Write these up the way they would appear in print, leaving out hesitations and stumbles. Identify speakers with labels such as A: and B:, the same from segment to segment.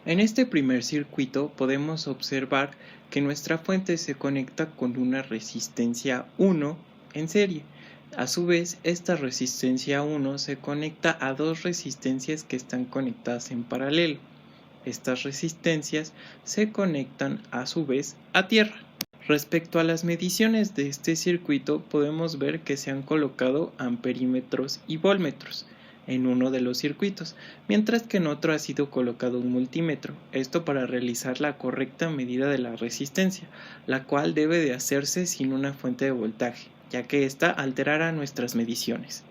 A: En este primer circuito podemos observar que nuestra fuente se conecta con una resistencia 1 en serie. A su vez, esta resistencia 1 se conecta a dos resistencias que están conectadas en paralelo. Estas resistencias se conectan a su vez a tierra. Respecto a las mediciones de este circuito, podemos ver que se han colocado amperímetros y voltmetros en uno de los circuitos, mientras que en otro ha sido colocado un multímetro, esto para realizar la correcta medida de la resistencia, la cual debe de hacerse sin una fuente de voltaje, ya que ésta alterará nuestras mediciones.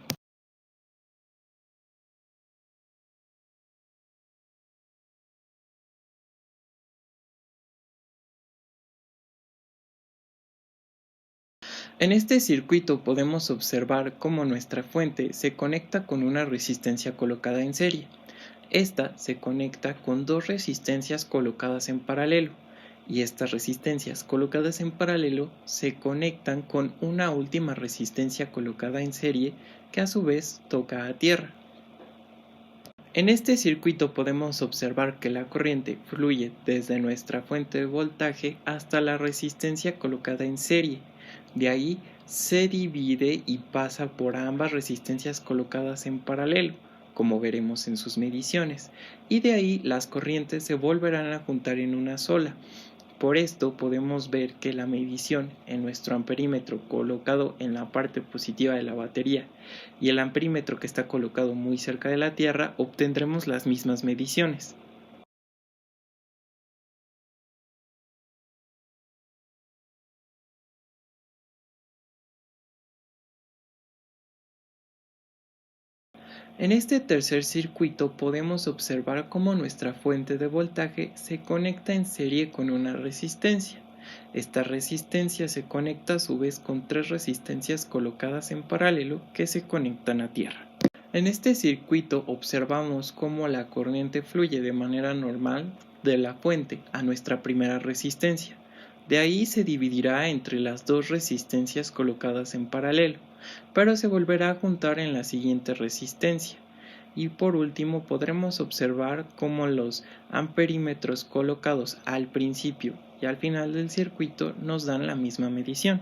A: En este circuito podemos observar cómo nuestra fuente se conecta con una resistencia colocada en serie. Esta se conecta con dos resistencias colocadas en paralelo, y estas resistencias colocadas en paralelo se conectan con una última resistencia colocada en serie que a su vez toca a tierra. En este circuito podemos observar que la corriente fluye desde nuestra fuente de voltaje hasta la resistencia colocada en serie. De ahí se divide y pasa por ambas resistencias colocadas en paralelo, como veremos en sus mediciones, y de ahí las corrientes se volverán a juntar en una sola. Por esto podemos ver que la medición en nuestro amperímetro colocado en la parte positiva de la batería y el amperímetro que está colocado muy cerca de la Tierra obtendremos las mismas mediciones. En este tercer circuito podemos observar cómo nuestra fuente de voltaje se conecta en serie con una resistencia. Esta resistencia se conecta a su vez con tres resistencias colocadas en paralelo que se conectan a tierra. En este circuito observamos cómo la corriente fluye de manera normal de la fuente a nuestra primera resistencia. De ahí se dividirá entre las dos resistencias colocadas en paralelo, pero se volverá a juntar en la siguiente resistencia. Y por último podremos observar cómo los amperímetros colocados al principio y al final del circuito nos dan la misma medición.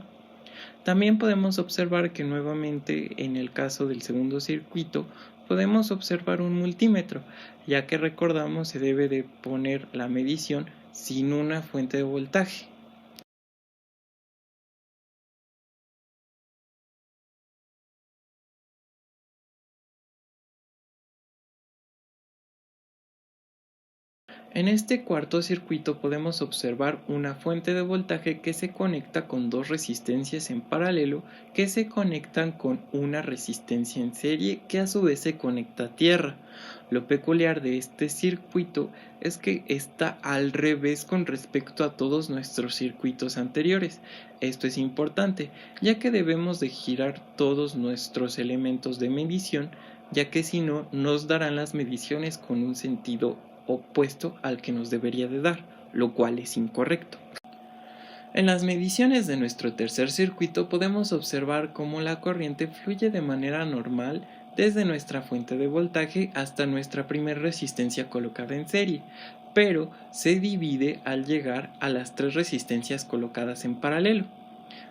A: También podemos observar que nuevamente en el caso del segundo circuito podemos observar un multímetro, ya que recordamos se debe de poner la medición sin una fuente de voltaje. En este cuarto circuito podemos observar una fuente de voltaje que se conecta con dos resistencias en paralelo que se conectan con una resistencia en serie que a su vez se conecta a tierra. Lo peculiar de este circuito es que está al revés con respecto a todos nuestros circuitos anteriores. Esto es importante, ya que debemos de girar todos nuestros elementos de medición, ya que si no nos darán las mediciones con un sentido opuesto al que nos debería de dar, lo cual es incorrecto. En las mediciones de nuestro tercer circuito podemos observar cómo la corriente fluye de manera normal desde nuestra fuente de voltaje hasta nuestra primera resistencia colocada en serie, pero se divide al llegar a las tres resistencias colocadas en paralelo.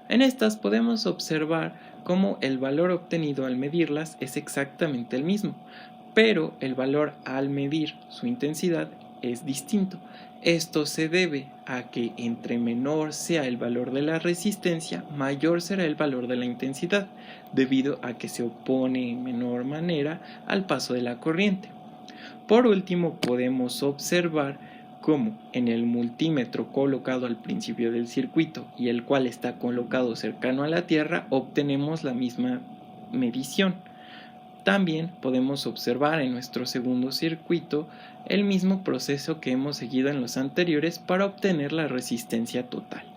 A: En estas podemos observar cómo el valor obtenido al medirlas es exactamente el mismo, pero el valor al medir su intensidad es distinto. Esto se debe a que entre menor sea el valor de la resistencia, mayor será el valor de la intensidad, debido a que se opone en menor manera al paso de la corriente. Por último, podemos observar cómo en el multímetro colocado al principio del circuito y el cual está colocado cercano a la Tierra obtenemos la misma medición. También podemos observar en nuestro segundo circuito el mismo proceso que hemos seguido en los anteriores para obtener la resistencia total.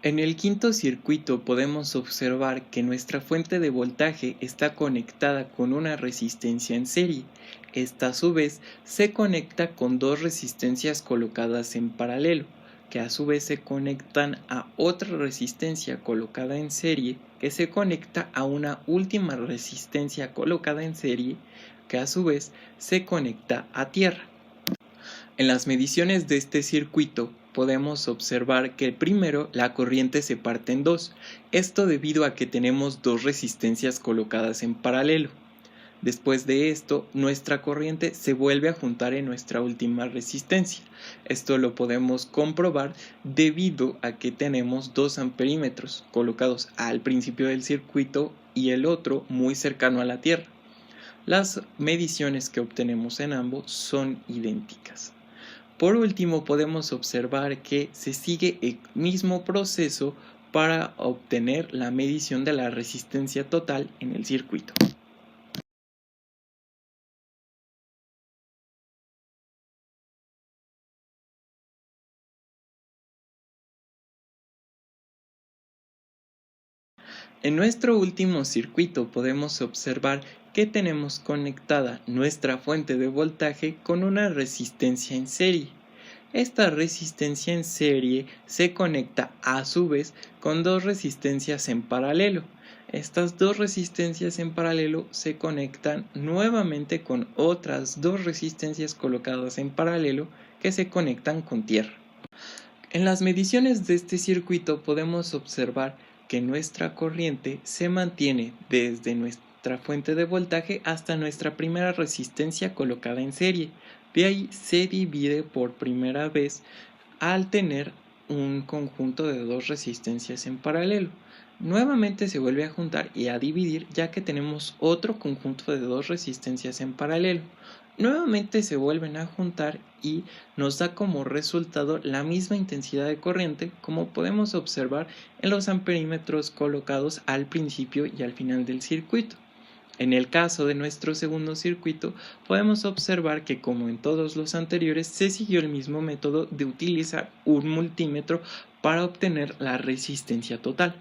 A: En el quinto circuito podemos observar que nuestra fuente de voltaje está conectada con una resistencia en serie. Esta a su vez se conecta con dos resistencias colocadas en paralelo, que a su vez se conectan a otra resistencia colocada en serie, que se conecta a una última resistencia colocada en serie, que a su vez se conecta a tierra. En las mediciones de este circuito podemos observar que primero la corriente se parte en dos, esto debido a que tenemos dos resistencias colocadas en paralelo. Después de esto, nuestra corriente se vuelve a juntar en nuestra última resistencia. Esto lo podemos comprobar debido a que tenemos dos amperímetros colocados al principio del circuito y el otro muy cercano a la Tierra. Las mediciones que obtenemos en ambos son idénticas. Por último, podemos observar que se sigue el mismo proceso para obtener la medición de la resistencia total en el circuito. En nuestro último circuito podemos observar que tenemos conectada nuestra fuente de voltaje con una resistencia en serie. Esta resistencia en serie se conecta a su vez con dos resistencias en paralelo. Estas dos resistencias en paralelo se conectan nuevamente con otras dos resistencias colocadas en paralelo que se conectan con tierra. En las mediciones de este circuito podemos observar que nuestra corriente se mantiene desde nuestra fuente de voltaje hasta nuestra primera resistencia colocada en serie. De ahí se divide por primera vez al tener un conjunto de dos resistencias en paralelo. Nuevamente se vuelve a juntar y a dividir ya que tenemos otro conjunto de dos resistencias en paralelo. Nuevamente se vuelven a juntar y nos da como resultado la misma intensidad de corriente como podemos observar en los amperímetros colocados al principio y al final del circuito. En el caso de nuestro segundo circuito, podemos observar que como en todos los anteriores, se siguió el mismo método de utilizar un multímetro para obtener la resistencia total.